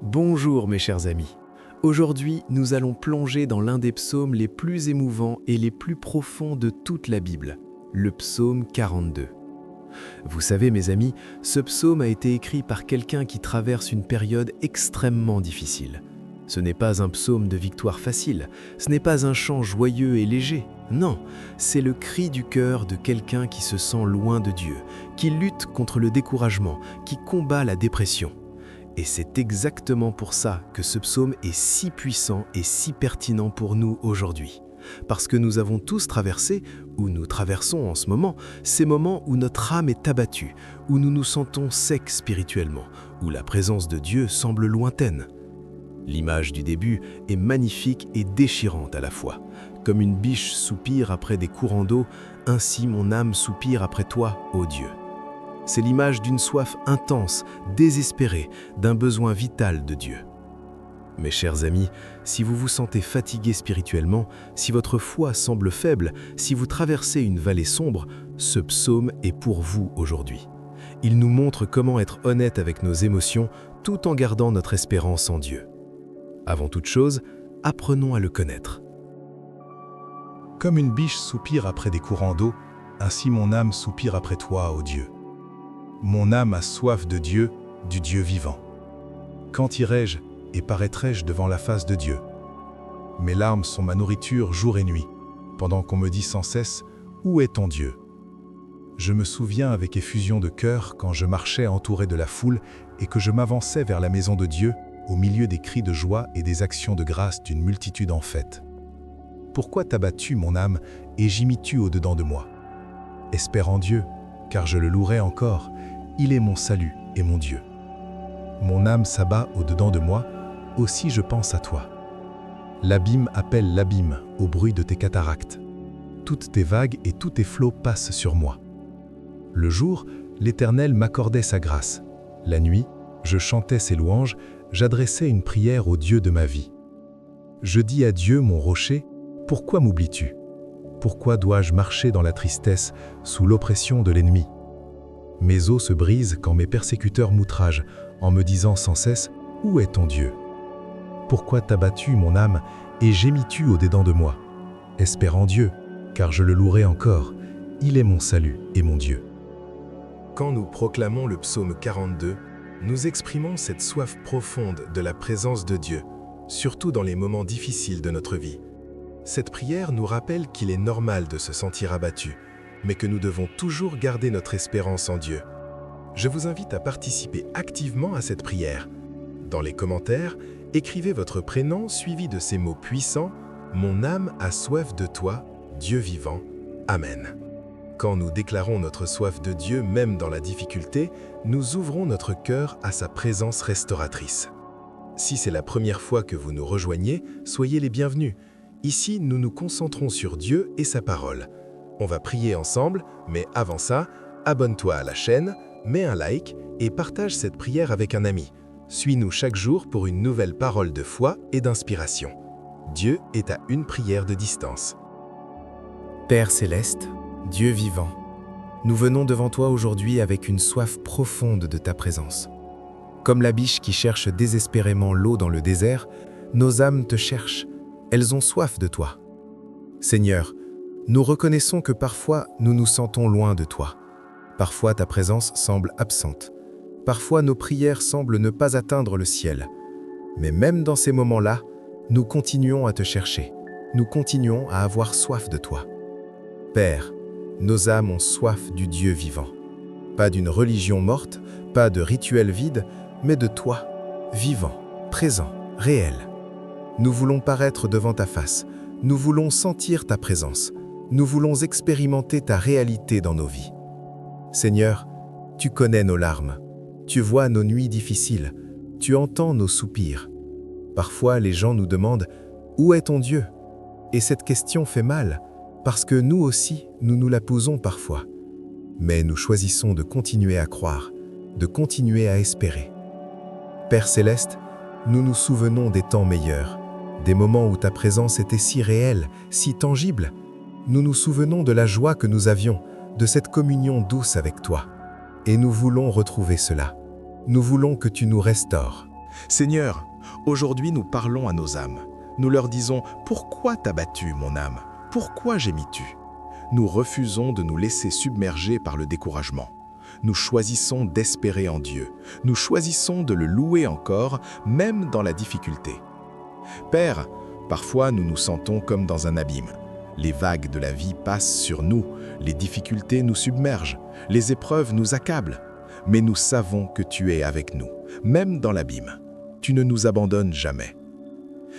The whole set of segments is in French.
Bonjour mes chers amis. Aujourd'hui, nous allons plonger dans l'un des psaumes les plus émouvants et les plus profonds de toute la Bible, le psaume 42. Vous savez mes amis, ce psaume a été écrit par quelqu'un qui traverse une période extrêmement difficile. Ce n'est pas un psaume de victoire facile, ce n'est pas un chant joyeux et léger, non, c'est le cri du cœur de quelqu'un qui se sent loin de Dieu, qui lutte contre le découragement, qui combat la dépression. Et c'est exactement pour ça que ce psaume est si puissant et si pertinent pour nous aujourd'hui. Parce que nous avons tous traversé, ou nous traversons en ce moment, ces moments où notre âme est abattue, où nous nous sentons secs spirituellement, où la présence de Dieu semble lointaine. L'image du début est magnifique et déchirante à la fois. Comme une biche soupire après des courants d'eau, ainsi mon âme soupire après toi, ô Dieu. C'est l'image d'une soif intense, désespérée, d'un besoin vital de Dieu. Mes chers amis, si vous vous sentez fatigué spirituellement, si votre foi semble faible, si vous traversez une vallée sombre, ce psaume est pour vous aujourd'hui. Il nous montre comment être honnête avec nos émotions tout en gardant notre espérance en Dieu. Avant toute chose, apprenons à le connaître. Comme une biche soupire après des courants d'eau, ainsi mon âme soupire après toi, ô Dieu. Mon âme a soif de Dieu, du Dieu vivant. Quand irai-je et paraîtrai-je devant la face de Dieu? Mes larmes sont ma nourriture jour et nuit, pendant qu'on me dit sans cesse « Où est ton Dieu ?» Je me souviens avec effusion de cœur quand je marchais entouré de la foule et que je m'avançais vers la maison de Dieu au milieu des cris de joie et des actions de grâce d'une multitude en fête. Pourquoi t'abattu mon âme et gémis-tu au-dedans de moi? Espère en Dieu, car je le louerai encore, il est mon salut et mon Dieu. Mon âme s'abat au-dedans de moi, aussi je pense à toi. L'abîme appelle l'abîme au bruit de tes cataractes. Toutes tes vagues et tous tes flots passent sur moi. Le jour, l'Éternel m'accordait sa grâce. La nuit, je chantais ses louanges, j'adressais une prière au Dieu de ma vie. Je dis à Dieu, mon rocher, pourquoi m'oublies-tu? Pourquoi dois-je marcher dans la tristesse, sous l'oppression de l'ennemi? Mes os se brisent quand mes persécuteurs m'outragent, en me disant sans cesse « Où est ton Dieu ?» Pourquoi t'as battu mon âme et gémis-tu au-dedans de moi? Espère en Dieu, car je le louerai encore, il est mon salut et mon Dieu. Quand nous proclamons le psaume 42, nous exprimons cette soif profonde de la présence de Dieu, surtout dans les moments difficiles de notre vie. Cette prière nous rappelle qu'il est normal de se sentir abattu, mais que nous devons toujours garder notre espérance en Dieu. Je vous invite à participer activement à cette prière. Dans les commentaires, écrivez votre prénom suivi de ces mots puissants « Mon âme a soif de toi, Dieu vivant. Amen ». Quand nous déclarons notre soif de Dieu même dans la difficulté, nous ouvrons notre cœur à sa présence restauratrice. Si c'est la première fois que vous nous rejoignez, soyez les bienvenus. Ici, nous nous concentrons sur Dieu et sa parole. On va prier ensemble, mais avant ça, abonne-toi à la chaîne, mets un like et partage cette prière avec un ami. Suis-nous chaque jour pour une nouvelle parole de foi et d'inspiration. Dieu est à une prière de distance. Père céleste, Dieu vivant, nous venons devant toi aujourd'hui avec une soif profonde de ta présence. Comme la biche qui cherche désespérément l'eau dans le désert, nos âmes te cherchent, elles ont soif de toi. Seigneur, nous reconnaissons que parfois nous nous sentons loin de toi. Parfois ta présence semble absente. Parfois nos prières semblent ne pas atteindre le ciel. Mais même dans ces moments-là, nous continuons à te chercher. Nous continuons à avoir soif de toi. Père, nos âmes ont soif du Dieu vivant. Pas d'une religion morte, pas de rituel vide, mais de toi, vivant, présent, réel. Nous voulons paraître devant ta face. Nous voulons sentir ta présence. Nous voulons expérimenter ta réalité dans nos vies. Seigneur, tu connais nos larmes. Tu vois nos nuits difficiles. Tu entends nos soupirs. Parfois, les gens nous demandent « Où est ton Dieu ?» Et cette question fait mal, parce que nous aussi, nous nous la posons parfois. Mais nous choisissons de continuer à croire, de continuer à espérer. Père céleste, nous nous souvenons des temps meilleurs, des moments où ta présence était si réelle, si tangible. Nous nous souvenons de la joie que nous avions, de cette communion douce avec toi. Et nous voulons retrouver cela. Nous voulons que tu nous restaures. Seigneur, aujourd'hui nous parlons à nos âmes. Nous leur disons « Pourquoi t'as battu, mon âme? Pourquoi gémis-tu » Nous refusons de nous laisser submerger par le découragement. Nous choisissons d'espérer en Dieu. Nous choisissons de le louer encore, même dans la difficulté. Père, parfois nous nous sentons comme dans un abîme. Les vagues de la vie passent sur nous, les difficultés nous submergent, les épreuves nous accablent. Mais nous savons que tu es avec nous, même dans l'abîme. Tu ne nous abandonnes jamais.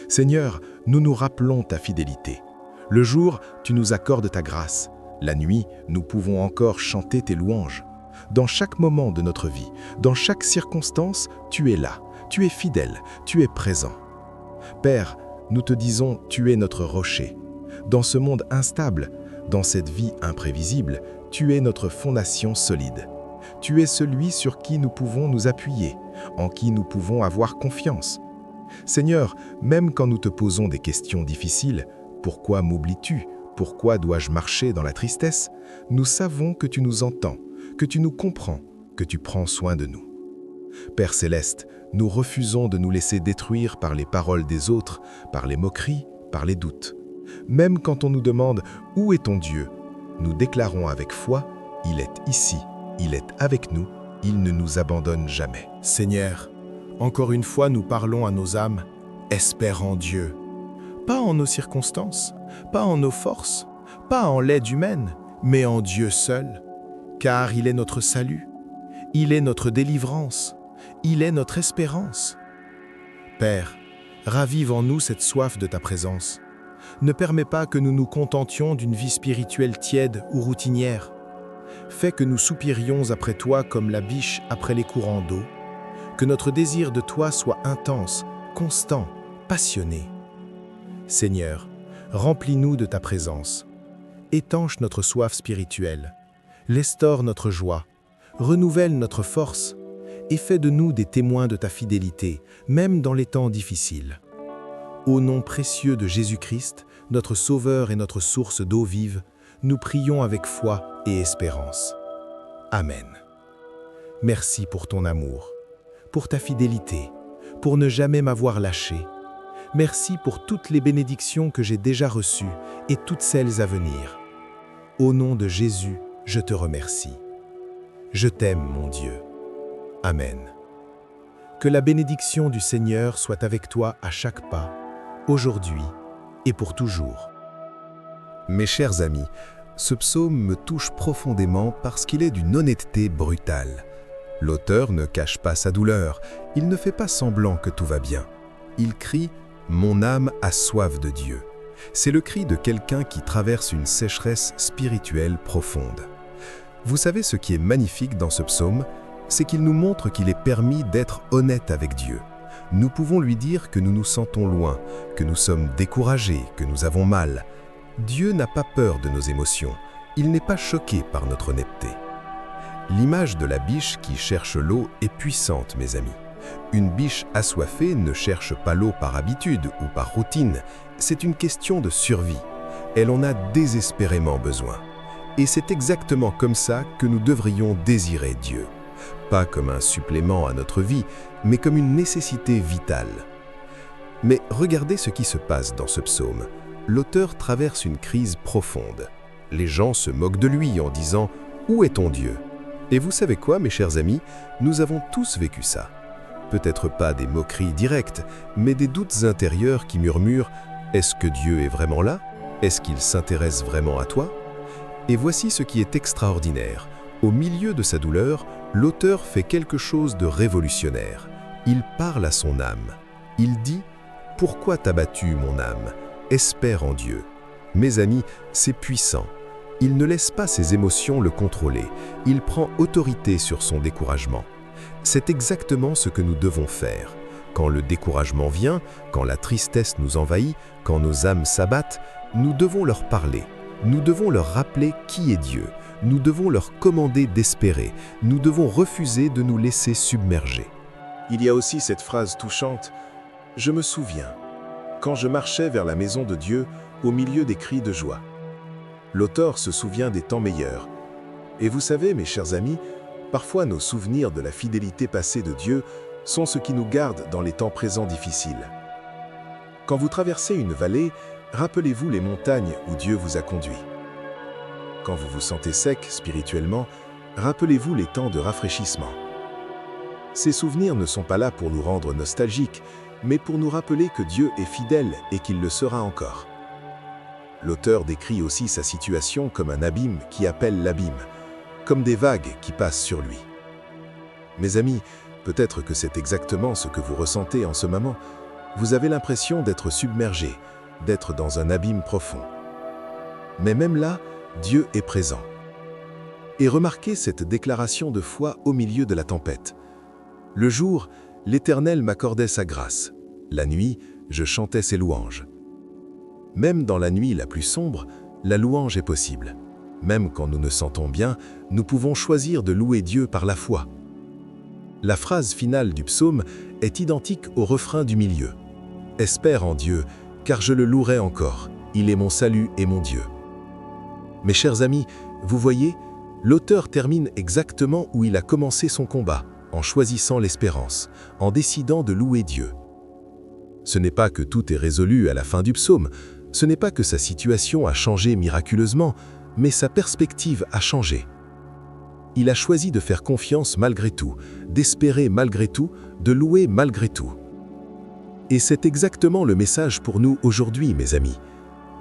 Seigneur, nous nous rappelons ta fidélité. Le jour, tu nous accordes ta grâce. La nuit, nous pouvons encore chanter tes louanges. Dans chaque moment de notre vie, dans chaque circonstance, tu es là, tu es fidèle, tu es présent. Père, nous te disons, tu es notre rocher. Dans ce monde instable, dans cette vie imprévisible, tu es notre fondation solide. Tu es celui sur qui nous pouvons nous appuyer, en qui nous pouvons avoir confiance. Seigneur, même quand nous te posons des questions difficiles, pourquoi m'oublies-tu? Pourquoi dois-je marcher dans la tristesse? Nous savons que tu nous entends, que tu nous comprends, que tu prends soin de nous. Père Céleste, nous refusons de nous laisser détruire par les paroles des autres, par les moqueries, par les doutes. Même quand on nous demande « Où est ton Dieu ?», nous déclarons avec foi « Il est ici, il est avec nous, il ne nous abandonne jamais. » Seigneur, encore une fois nous parlons à nos âmes, espère en Dieu. Pas en nos circonstances, pas en nos forces, pas en l'aide humaine, mais en Dieu seul. Car il est notre salut, il est notre délivrance, il est notre espérance. Père, ravive en nous cette soif de ta présence. Ne permets pas que nous nous contentions d'une vie spirituelle tiède ou routinière. Fais que nous soupirions après toi comme la biche après les courants d'eau, que notre désir de toi soit intense, constant, passionné. Seigneur, remplis-nous de ta présence. Étanche notre soif spirituelle. Restaure notre joie. Renouvelle notre force. Et fais de nous des témoins de ta fidélité, même dans les temps difficiles. Au nom précieux de Jésus-Christ, notre Sauveur et notre source d'eau vive, nous prions avec foi et espérance. Amen. Merci pour ton amour, pour ta fidélité, pour ne jamais m'avoir lâché. Merci pour toutes les bénédictions que j'ai déjà reçues et toutes celles à venir. Au nom de Jésus, je te remercie. Je t'aime, mon Dieu. Amen. Que la bénédiction du Seigneur soit avec toi à chaque pas, aujourd'hui et pour toujours. Mes chers amis, ce psaume me touche profondément parce qu'il est d'une honnêteté brutale. L'auteur ne cache pas sa douleur, il ne fait pas semblant que tout va bien. Il crie « Mon âme a soif de Dieu ». C'est le cri de quelqu'un qui traverse une sécheresse spirituelle profonde. Vous savez ce qui est magnifique dans ce psaume? C'est qu'il nous montre qu'il est permis d'être honnête avec Dieu. Nous pouvons lui dire que nous nous sentons loin, que nous sommes découragés, que nous avons mal. Dieu n'a pas peur de nos émotions, il n'est pas choqué par notre honnêteté. L'image de la biche qui cherche l'eau est puissante, mes amis. Une biche assoiffée ne cherche pas l'eau par habitude ou par routine, c'est une question de survie. Elle en a désespérément besoin. Et c'est exactement comme ça que nous devrions désirer Dieu. Pas comme un supplément à notre vie, mais comme une nécessité vitale. Mais regardez ce qui se passe dans ce psaume. L'auteur traverse une crise profonde. Les gens se moquent de lui en disant « Où est ton Dieu ?» Et vous savez quoi, mes chers amis? Nous avons tous vécu ça. Peut-être pas des moqueries directes, mais des doutes intérieurs qui murmurent « Est-ce que Dieu est vraiment là? Est-ce qu'il s'intéresse vraiment à toi ?» Et voici ce qui est extraordinaire. Au milieu de sa douleur, l'auteur fait quelque chose de révolutionnaire. Il parle à son âme. Il dit « Pourquoi t'as battu, mon âme? Espère en Dieu. » Mes amis, c'est puissant. Il ne laisse pas ses émotions le contrôler. Il prend autorité sur son découragement. C'est exactement ce que nous devons faire. Quand le découragement vient, quand la tristesse nous envahit, quand nos âmes s'abattent, nous devons leur parler. Nous devons leur rappeler qui est Dieu. Nous devons leur commander d'espérer. Nous devons refuser de nous laisser submerger. Il y a aussi cette phrase touchante « Je me souviens, quand je marchais vers la maison de Dieu au milieu des cris de joie. » L'auteur se souvient des temps meilleurs. Et vous savez, mes chers amis, parfois nos souvenirs de la fidélité passée de Dieu sont ce qui nous garde dans les temps présents difficiles. Quand vous traversez une vallée, rappelez-vous les montagnes où Dieu vous a conduit. Quand vous vous sentez sec spirituellement, rappelez-vous les temps de rafraîchissement. Ces souvenirs ne sont pas là pour nous rendre nostalgiques, mais pour nous rappeler que Dieu est fidèle et qu'il le sera encore. L'auteur décrit aussi sa situation comme un abîme qui appelle l'abîme, comme des vagues qui passent sur lui. Mes amis, peut-être que c'est exactement ce que vous ressentez en ce moment. Vous avez l'impression d'être submergé, d'être dans un abîme profond. Mais même là, Dieu est présent. Et remarquez cette déclaration de foi au milieu de la tempête. Le jour, l'Éternel m'accordait sa grâce. La nuit, je chantais ses louanges. Même dans la nuit la plus sombre, la louange est possible. Même quand nous ne sentons bien, nous pouvons choisir de louer Dieu par la foi. La phrase finale du psaume est identique au refrain du milieu. « Espère en Dieu, car je le louerai encore. Il est mon salut et mon Dieu. » Mes chers amis, vous voyez, l'auteur termine exactement où il a commencé son combat, en choisissant l'espérance, en décidant de louer Dieu. Ce n'est pas que tout est résolu à la fin du psaume, ce n'est pas que sa situation a changé miraculeusement, mais sa perspective a changé. Il a choisi de faire confiance malgré tout, d'espérer malgré tout, de louer malgré tout. Et c'est exactement le message pour nous aujourd'hui, mes amis.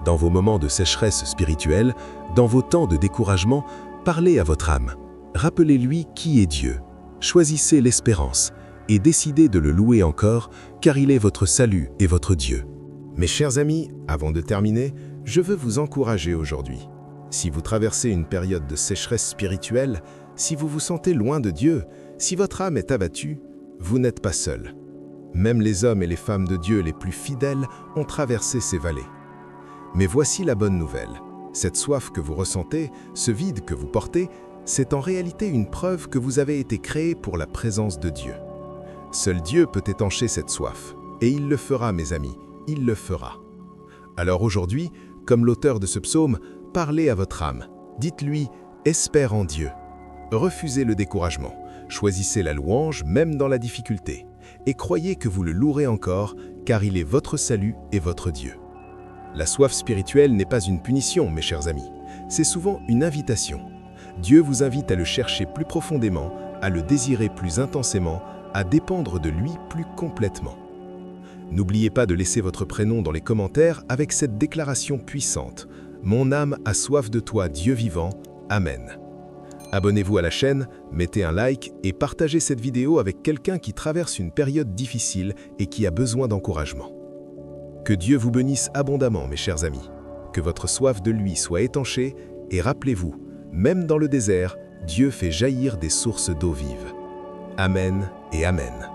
Dans vos moments de sécheresse spirituelle, dans vos temps de découragement, parlez à votre âme. Rappelez-lui qui est Dieu. Choisissez l'espérance et décidez de le louer encore, car il est votre salut et votre Dieu. Mes chers amis, avant de terminer, je veux vous encourager aujourd'hui. Si vous traversez une période de sécheresse spirituelle, si vous vous sentez loin de Dieu, si votre âme est abattue, vous n'êtes pas seul. Même les hommes et les femmes de Dieu les plus fidèles ont traversé ces vallées. Mais voici la bonne nouvelle. Cette soif que vous ressentez, ce vide que vous portez, c'est en réalité une preuve que vous avez été créé pour la présence de Dieu. Seul Dieu peut étancher cette soif. Et il le fera, mes amis, il le fera. Alors aujourd'hui, comme l'auteur de ce psaume, parlez à votre âme. Dites-lui « Espère en Dieu ». Refusez le découragement. Choisissez la louange même dans la difficulté. Et croyez que vous le louerez encore, car il est votre salut et votre Dieu. La soif spirituelle n'est pas une punition, mes chers amis. C'est souvent une invitation. Dieu vous invite à le chercher plus profondément, à le désirer plus intensément, à dépendre de lui plus complètement. N'oubliez pas de laisser votre prénom dans les commentaires avec cette déclaration puissante. « Mon âme a soif de toi, Dieu vivant. Amen. » Abonnez-vous à la chaîne, mettez un like et partagez cette vidéo avec quelqu'un qui traverse une période difficile et qui a besoin d'encouragement. Que Dieu vous bénisse abondamment, mes chers amis. Que votre soif de lui soit étanchée et rappelez-vous, même dans le désert, Dieu fait jaillir des sources d'eau vive. Amen et Amen.